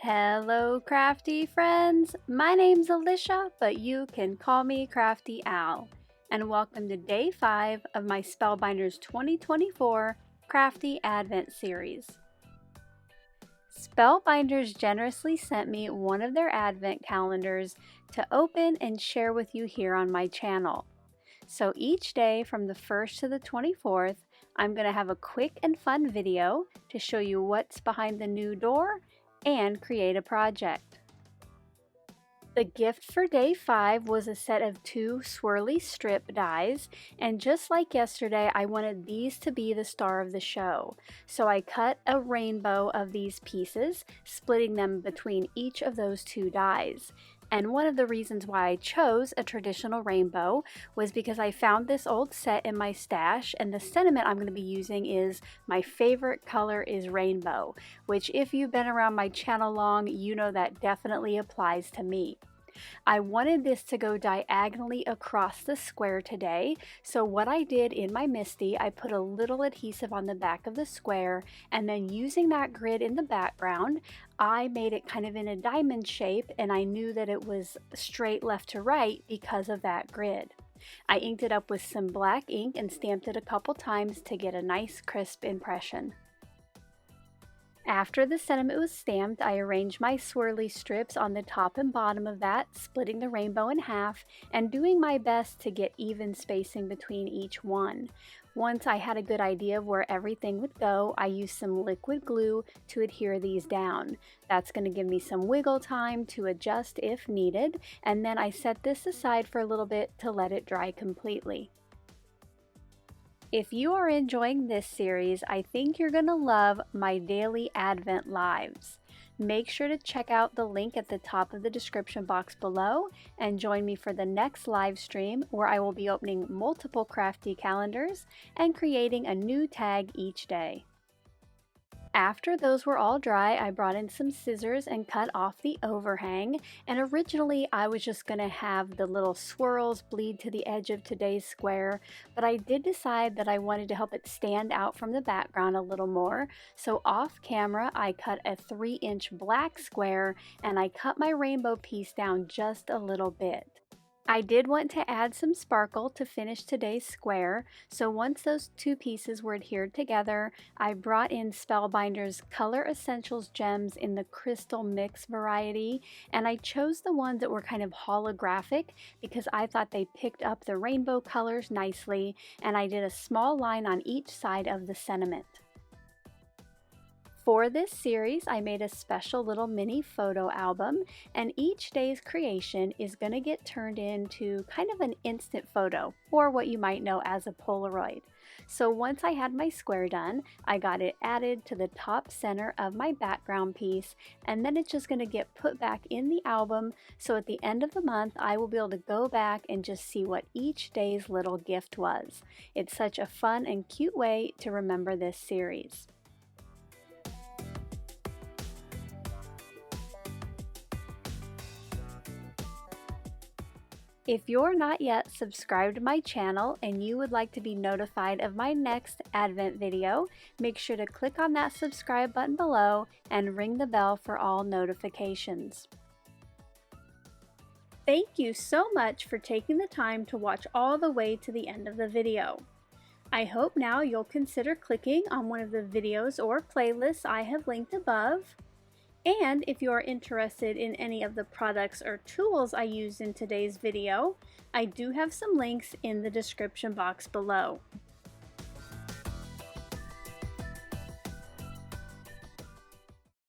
Hello crafty friends, my name's Alicia, but you can call me Crafty Al, and welcome to day 5 of my Spellbinders 2024 Crafty Advent series. Spellbinders generously sent me one of their advent calendars to open and share with you here on my channel. So each day from the 1st to the 24th, I'm going to have a quick and fun video to show you what's behind the new door and create a project. The gift for day 5 was a set of 2 swirly strip dies, and just like yesterday I wanted these to be the star of the show. So I cut a rainbow of these pieces, splitting them between each of those 2 dies. And one of the reasons why I chose a traditional rainbow was because I found this old set in my stash, and the sentiment I'm going to be using is my favorite color is rainbow, which if you've been around my channel long, you know that definitely applies to me. I wanted this to go diagonally across the square today, so what I did in my MISTI, I put a little adhesive on the back of the square, and then using that grid in the background, I made it kind of in a diamond shape, and I knew that it was straight left to right because of that grid. I inked it up with some black ink and stamped it a couple times to get a nice crisp impression. After the sentiment was stamped, I arranged my swirly strips on the top and bottom of that, splitting the rainbow in half and doing my best to get even spacing between each one. Once I had a good idea of where everything would go, I used some liquid glue to adhere these down. That's going to give me some wiggle time to adjust if needed, and then I set this aside for a little bit to let it dry completely. If you are enjoying this series, I think you're going to love my daily Advent lives. Make sure to check out the link at the top of the description box below and join me for the next live stream where I will be opening multiple crafty calendars and creating a new tag each day. After those were all dry, I brought in some scissors and cut off the overhang, and originally I was just going to have the little swirls bleed to the edge of today's square, but I did decide that I wanted to help it stand out from the background a little more, so off camera I cut a 3-inch black square and I cut my rainbow piece down just a little bit. I did want to add some sparkle to finish today's square, so once those 2 pieces were adhered together, I brought in Spellbinders Color Essentials gems in the Crystal Mix variety, and I chose the ones that were kind of holographic because I thought they picked up the rainbow colors nicely, and I did a small line on each side of the sentiment. For this series, I made a special little mini photo album, and each day's creation is going to get turned into kind of an instant photo, or what you might know as a polaroid. So once I had my square done, I got it added to the top center of my background piece, and then it's just going to get put back in the album, so at the end of the month I will be able to go back and just see what each day's little gift was. It's such a fun and cute way to remember this series. If you're not yet subscribed to my channel and you would like to be notified of my next Advent video, make sure to click on that subscribe button below and ring the bell for all notifications. Thank you so much for taking the time to watch all the way to the end of the video. I hope now you'll consider clicking on one of the videos or playlists I have linked above. And if you are interested in any of the products or tools I used in today's video, I do have some links in the description box below.